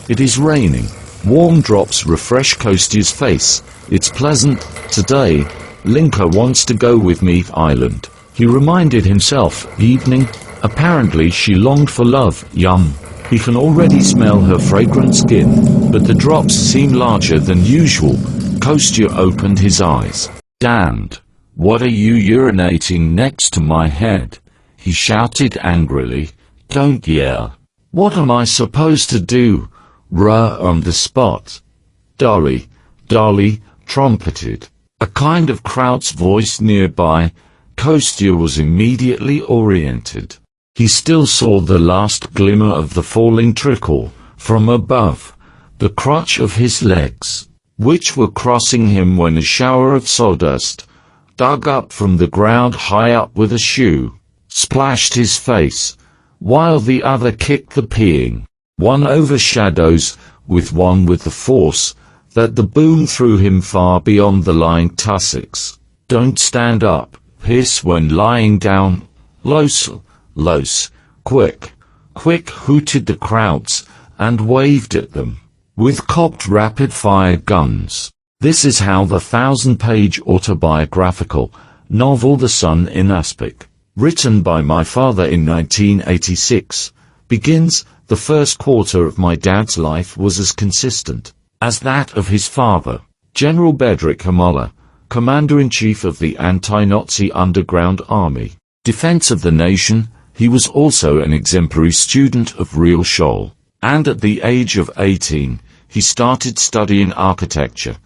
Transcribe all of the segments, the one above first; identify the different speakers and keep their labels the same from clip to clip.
Speaker 1: It is raining. Warm drops refresh Kostya's face. It's pleasant. Today, Linka wants to go with me island. He reminded himself. Evening. Apparently she longed for love. Yum. He can already smell her fragrant skin, but the drops seem larger than usual. Kostya opened his eyes. Damned. What are you urinating next to my head? He shouted angrily. Don't yell. What am I supposed to do? On the spot. Dolly, trumpeted. A kind of Kraut's voice nearby. Kostya was immediately oriented. He still saw the last glimmer of the falling trickle, from above, the crotch of his legs, which were crossing him when a shower of sawdust, dug up from the ground high up with a shoe, splashed his face, while the other kicked the peeing. One overshadows with the force that the boom threw him far beyond the lying tussocks. Don't stand up, piss when lying down. Los, quick, hooted the crowds, and waved at them, with cocked rapid-fire guns. This is how the 1,000-page autobiographical novel The Sun in Aspic, written by my father in 1986, begins. The first quarter of my dad's life was as consistent as that of his father, General Oleg Homola, Commander-in-Chief of the anti-Nazi underground army. Defense of the nation. He was also an exemplary student of real Scholl, and at the age of 18, he started studying architecture.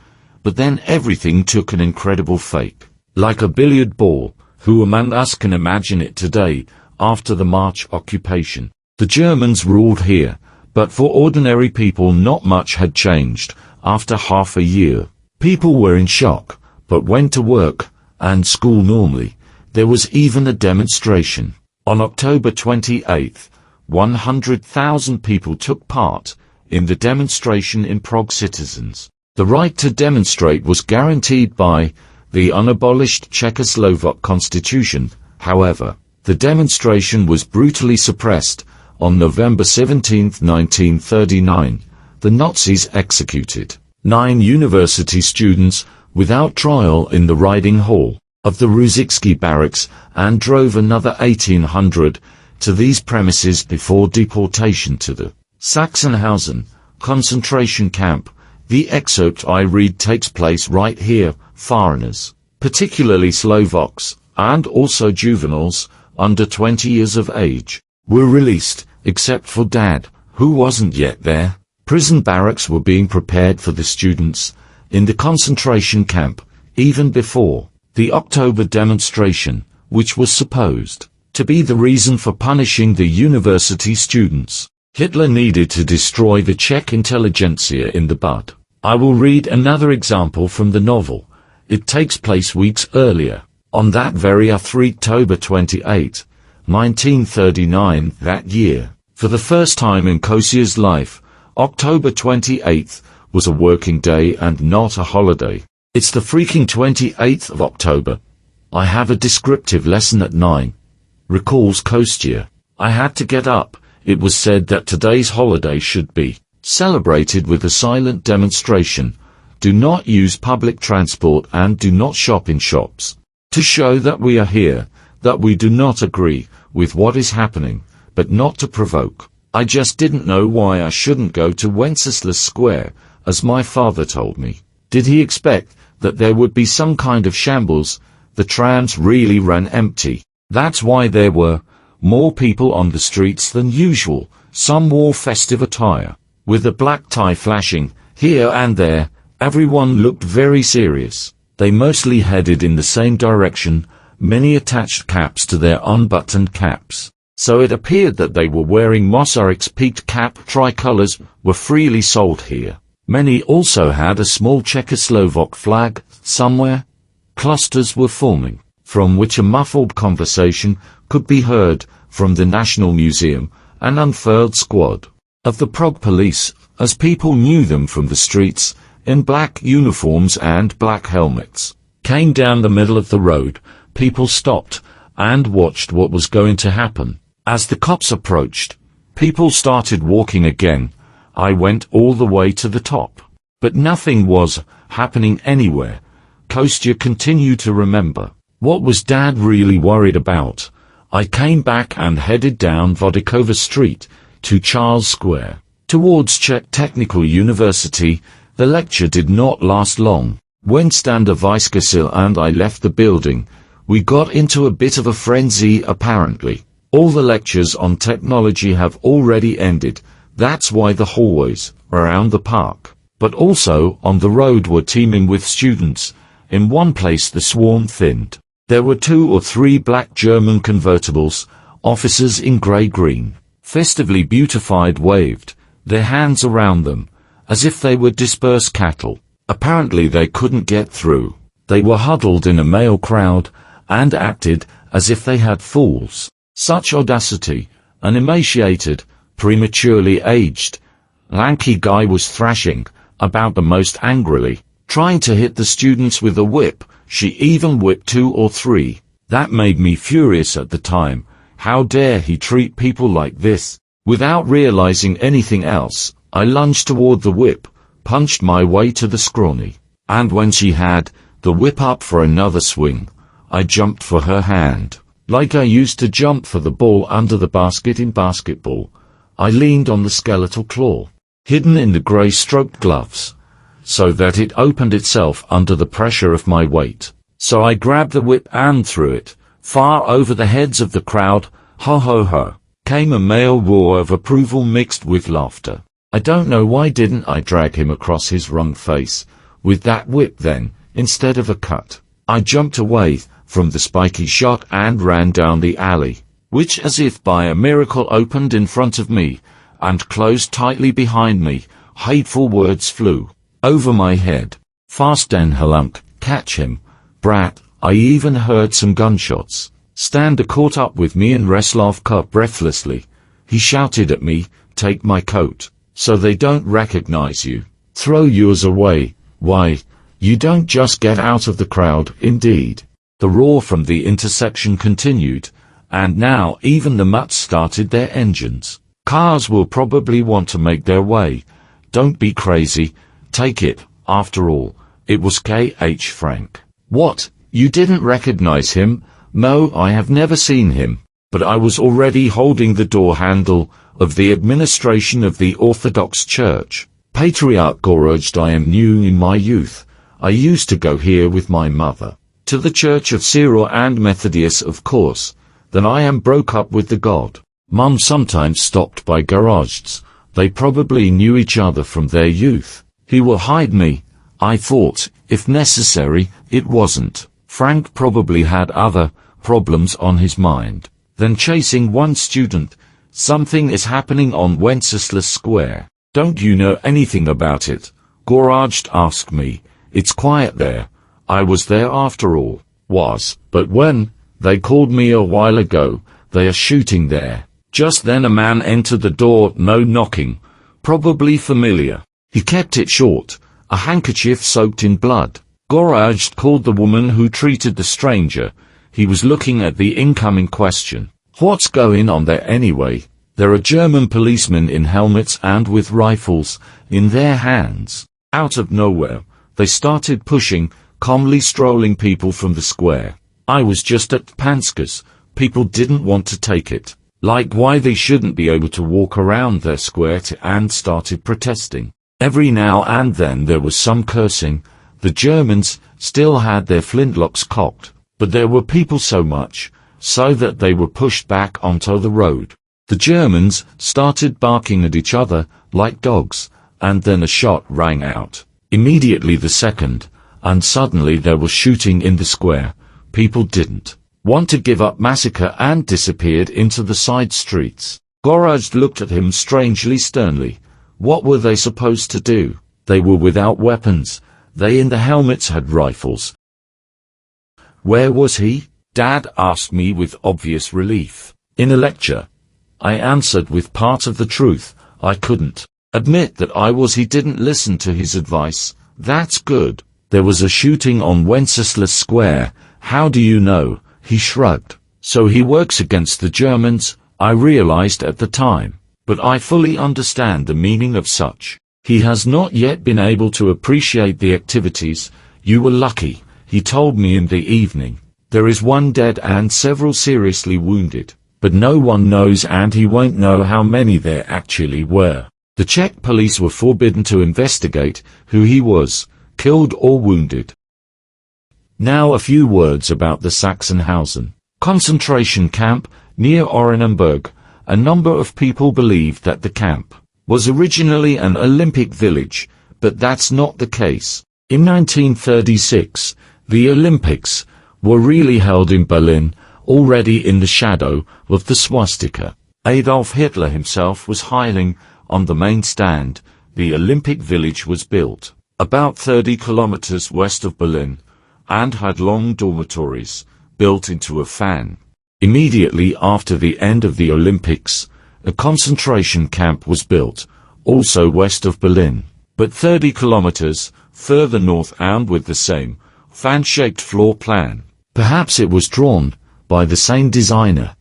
Speaker 1: But then everything took an incredible fake. Like a billiard ball, who among us can imagine it today, after the March occupation? The Germans ruled here, but for ordinary people not much had changed. After half a year, people were in shock, but went to work and school normally. There was even a demonstration. On October 28, 100,000 people took part in the demonstration in Prague. Citizens. The right to demonstrate was guaranteed by the unabolished Czechoslovak constitution. However, the demonstration was brutally suppressed. On November 17, 1939, the Nazis executed 9 university students without trial in the riding hall of the Ruzicki barracks and drove another 1,800 to these premises before deportation to the Sachsenhausen concentration camp. The excerpt I read takes place right here. Foreigners, particularly Slovaks, and also juveniles under 20 years of age, were released, except for Dad, who wasn't yet there. Prison barracks were being prepared for the students in the concentration camp, even before the October demonstration, which was supposed to be the reason for punishing the university students. Hitler needed to destroy the Czech intelligentsia in the bud. I will read another example from the novel. It takes place weeks earlier, on that very October 28, 1939. That year, for the first time in Kostya's life, October 28th was a working day and not a holiday. It's the freaking 28th of October. I have a descriptive lesson at 9. Recalls Kostya. I had to get up. It was said that today's holiday should be celebrated with a silent demonstration. Do not use public transport and do not shop in shops. To show that we are here, that we do not agree with what is happening, but not to provoke. I just didn't know why I shouldn't go to Wenceslas Square, as my father told me. Did he expect that there would be some kind of shambles? The trams really ran empty. That's why there were more people on the streets than usual. Some wore festive attire, with a black tie flashing here and there. Everyone looked very serious. They mostly headed in the same direction. Many attached caps to their unbuttoned caps, so it appeared that they were wearing Mossack's peaked cap. Tricolors were freely sold here. Many also had a small Czechoslovak flag somewhere. Clusters were forming, from which a muffled conversation could be heard. From the National Museum, an unfurled squad of the Prague police, as people knew them from the streets, in black uniforms and black helmets, came down the middle of the road. People stopped and watched what was going to happen. As the cops approached, people started walking again, I went all the way to the top. But nothing was happening anywhere. Kostya continued to remember. What was Dad really worried about? I came back and headed down Vodikova Street to Charles Square. Towards Czech Technical University. The lecture did not last long. When Standa Vyskasil and I left the building, we got into a bit of a frenzy apparently. All the lectures on technology have already ended. That's why the hallways around the park, but also on the road were teeming with students. In one place the swarm thinned. There were 2 or 3 black German convertibles, officers in grey-green, festively beautified, waved their hands around them, as if they were dispersed cattle. Apparently they couldn't get through. They were huddled in a male crowd, and acted as if they had fools. Such audacity. An emaciated, prematurely aged, lanky guy was thrashing about the most angrily, trying to hit the students with a whip. She even whipped 2 or 3. That made me furious at the time. How dare he treat people like this? Without realizing anything else, I lunged toward the whip, punched my way to the scrawny, and when she had the whip up for another swing, I jumped for her hand. Like I used to jump for the ball under the basket in basketball, I leaned on the skeletal claw, hidden in the gray-stroked gloves, so that it opened itself under the pressure of my weight. So I grabbed the whip and threw it, far over the heads of the crowd. Ho ho ho, came a male roar of approval mixed with laughter. I don't know why didn't I drag him across his wrung face with that whip then, instead of a cut. I jumped away from the spiky shot and ran down the alley, which as if by a miracle opened in front of me, and closed tightly behind me. Hateful words flew over my head. Fast den halunk, catch him, brat. I even heard some gunshots. Standa caught up with me and Reslov cut breathlessly. He shouted at me, take my coat, so they don't recognize you. Throw yours away. Why, you don't just get out of the crowd, indeed. The roar from the intersection continued, and now even the mutts started their engines. Cars will probably want to make their way. Don't be crazy. Take it, after all. It was K.H. Frank. What, you didn't recognize him? No, I have never seen him. But I was already holding the door handle of the administration of the Orthodox Church. Patriarch urged. I am new in my youth. I used to go here with my mother. To the Church of Cyril and Methodius, of course. Then I am broke up with the god. Mum sometimes stopped by garages. They probably knew each other from their youth. He will hide me, I thought. If necessary, it wasn't. Frank probably had other problems on his mind than chasing one student. Something is happening on Wenceslas Square. Don't you know anything about it? Goraj asked me. It's quiet there. I was there after all. But when? They called me a while ago. They are shooting there. Just then a man entered the door, no knocking. Probably familiar. He kept it short, a handkerchief soaked in blood. Goraj called the woman who treated the stranger. He was looking at the incoming question. What's going on there anyway? There are German policemen in helmets and with rifles in their hands. Out of nowhere, they started pushing, calmly strolling people from the square. I was just at Panska's. People didn't want to take it. Like why they shouldn't be able to walk around their square and started protesting. Every now and then there was some cursing. The Germans still had their flintlocks cocked, but there were people so much, so that they were pushed back onto the road. The Germans started barking at each other like dogs, and then a shot rang out. Immediately the second, and suddenly there was shooting in the square. People didn't want to give up massacre and disappeared into the side streets. Goraj looked at him strangely sternly. What were they supposed to do? They were without weapons. They in the helmets had rifles. Where was he? Dad asked me with obvious relief. In a lecture. I answered with part of the truth. I couldn't admit that I was. He didn't listen to his advice. That's good. There was a shooting on Wenceslas Square. How do you know? He shrugged. So he works against the Germans, I realized at the time. but I fully understand the meaning of such. He has not yet been able to appreciate the activities. You were lucky, he told me in the evening. There is one dead and several seriously wounded, but no one knows and he won't know how many there actually were. The Czech police were forbidden to investigate who he was, killed or wounded. Now a few words about the Sachsenhausen concentration camp near Oranienburg. A number of people believe that the camp was originally an Olympic village, but that's not the case. In 1936, the Olympics were really held in Berlin, already in the shadow of the swastika. Adolf Hitler himself was hiding on the main stand. The Olympic village was built about 30 kilometers west of Berlin, and had long dormitories built into a fan. Immediately after the end of the Olympics, a concentration camp was built, also west of Berlin, but 30 kilometers further north and with the same fan-shaped floor plan. Perhaps it was drawn by the same designer.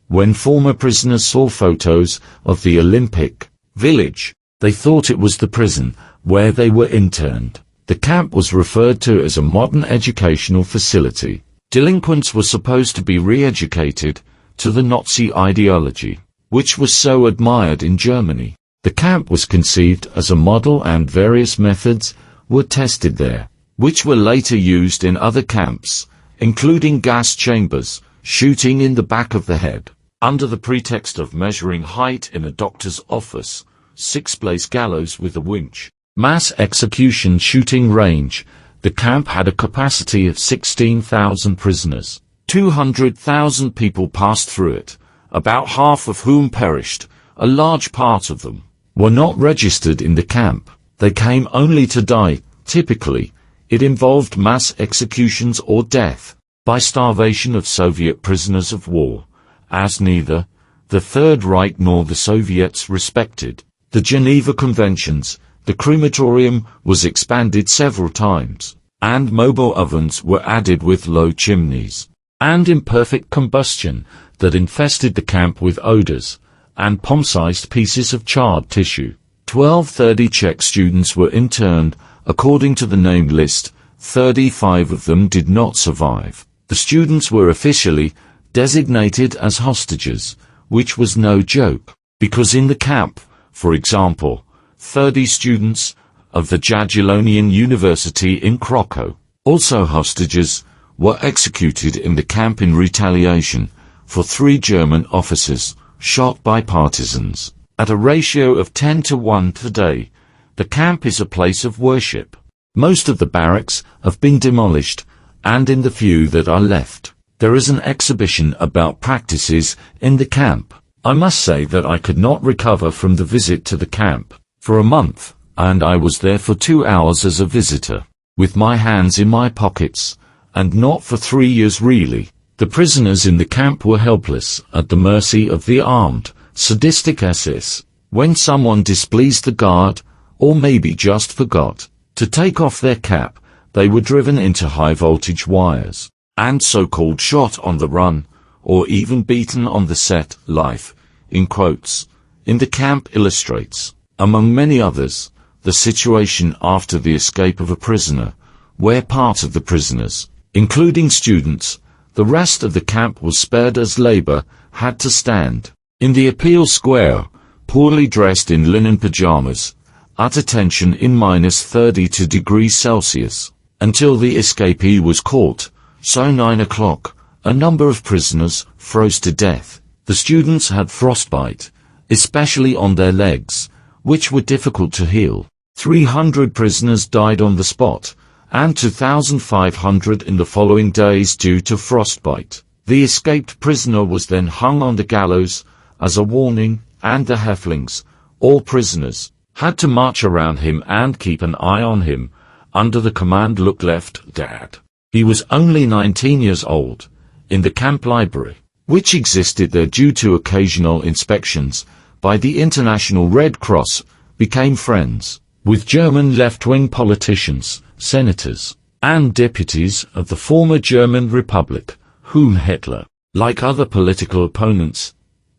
Speaker 1: When former prisoners saw photos of the Olympic village, they thought it was the prison where they were interned. The camp was referred to as a modern educational facility. Delinquents were supposed to be re-educated to the Nazi ideology, which was so admired in Germany. The camp was conceived as a model and various methods were tested there, which were later used in other camps, including gas chambers, shooting in the back of the head, under the pretext of measuring height in a doctor's office, six-place gallows with a winch, mass execution shooting range. The camp had a capacity of 16,000 prisoners. 200,000 people passed through it, about half of whom perished. A large part of them were not registered in the camp. They came only to die. Typically, it involved mass executions or death by starvation of Soviet prisoners of war, as neither the Third Reich nor the Soviets respected the Geneva Conventions. The crematorium was expanded several times, and mobile ovens were added with low chimneys and imperfect combustion that infested the camp with odors and palm-sized pieces of charred tissue. 1230 Czech students were interned. According to the named list, 35 of them did not survive. The students were officially designated as hostages, which was no joke, because in the camp, for example, 30 students of the Jagiellonian University in Krakow, also hostages, were executed in the camp in retaliation for 3 German officers shot by partisans. At a ratio of 10-1 today, the camp is a place of worship. Most of the barracks have been demolished, and in the few that are left, there is an exhibition about practices in the camp. I must say that I could not recover from the visit to the camp for a month, and I was there for 2 hours as a visitor, with my hands in my pockets, and not for 3 years really. The prisoners in the camp were helpless at the mercy of the armed, sadistic SS. When someone displeased the guard, or maybe just forgot to take off their cap, they were driven into high-voltage wires, and so-called shot on the run, or even beaten on the set. Life, in quotes, in the camp illustrates, among many others, the situation after the escape of a prisoner, where part of the prisoners, including students, the rest of the camp was spared as labor, had to stand in the appeal square, poorly dressed in linen pajamas, at attention in -32 degrees Celsius, until the escapee was caught. So 9 o'clock, a number of prisoners froze to death. The students had frostbite, especially on their legs, which were difficult to heal. 300 prisoners died on the spot, and 2,500 in the following days due to frostbite. The escaped prisoner was then hung on the gallows as a warning, and the Häftlings, all prisoners, had to march around him and keep an eye on him, under the command "Look left, Dad." He was only 19 years old. In the camp library, which existed there due to occasional inspections by the International Red Cross, became friends with German left-wing politicians, senators, and deputies of the former German Republic, whom Hitler, like other political opponents,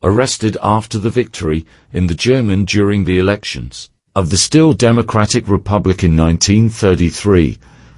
Speaker 1: arrested after the victory in the German during the elections of the still Democratic Republic in 1933.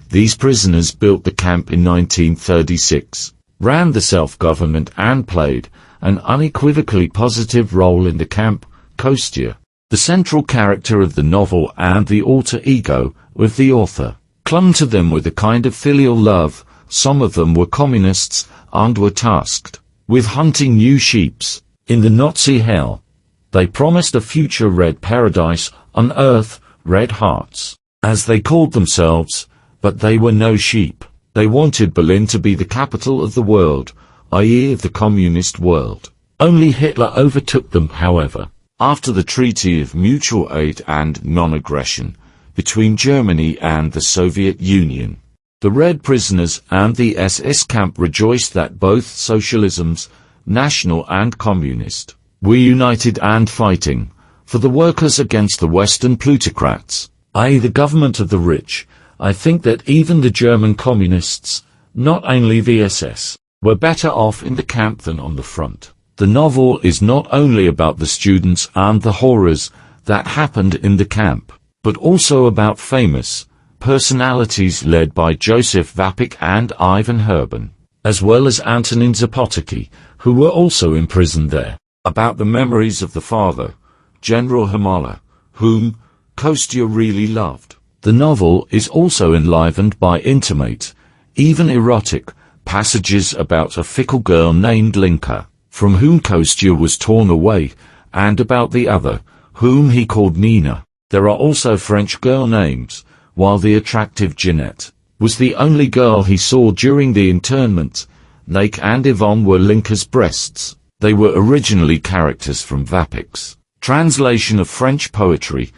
Speaker 1: These prisoners built the camp in 1936, ran the self-government and played an unequivocally positive role in the camp. Kostya, the central character of the novel and the alter ego of the author, clung to them with a kind of filial love. Some of them were communists and were tasked with hunting new sheeps in the Nazi hell. They promised a future red paradise on earth, red hearts, as they called themselves, but they were no sheep. They wanted Berlin to be the capital of the world, i.e. of the communist world. Only Hitler overtook them, however. After the Treaty of Mutual Aid and Non-Aggression between Germany and the Soviet Union, the Red prisoners and the SS camp rejoiced that both socialisms, national and communist, were united and fighting for the workers against the Western plutocrats, i.e. the government of the rich. I think that even the German communists, not only the SS, were better off in the camp than on the front. The novel is not only about the students and the horrors that happened in the camp, but also about famous personalities led by Joseph Vapik and Ivan Herban, as well as Antonin Zapotsky, who were also imprisoned there. About the memories of the father, General Homola, whom Kostya really loved. The novel is also enlivened by intimate, even erotic, passages about a fickle girl named Linka, from whom Kostya was torn away, and about the other, whom he called Nina. There are also French girl names, while the attractive Jeanette was the only girl he saw during the internment. Lake and Yvonne were Linka's breasts. They were originally characters from Vapik's translation of French poetry.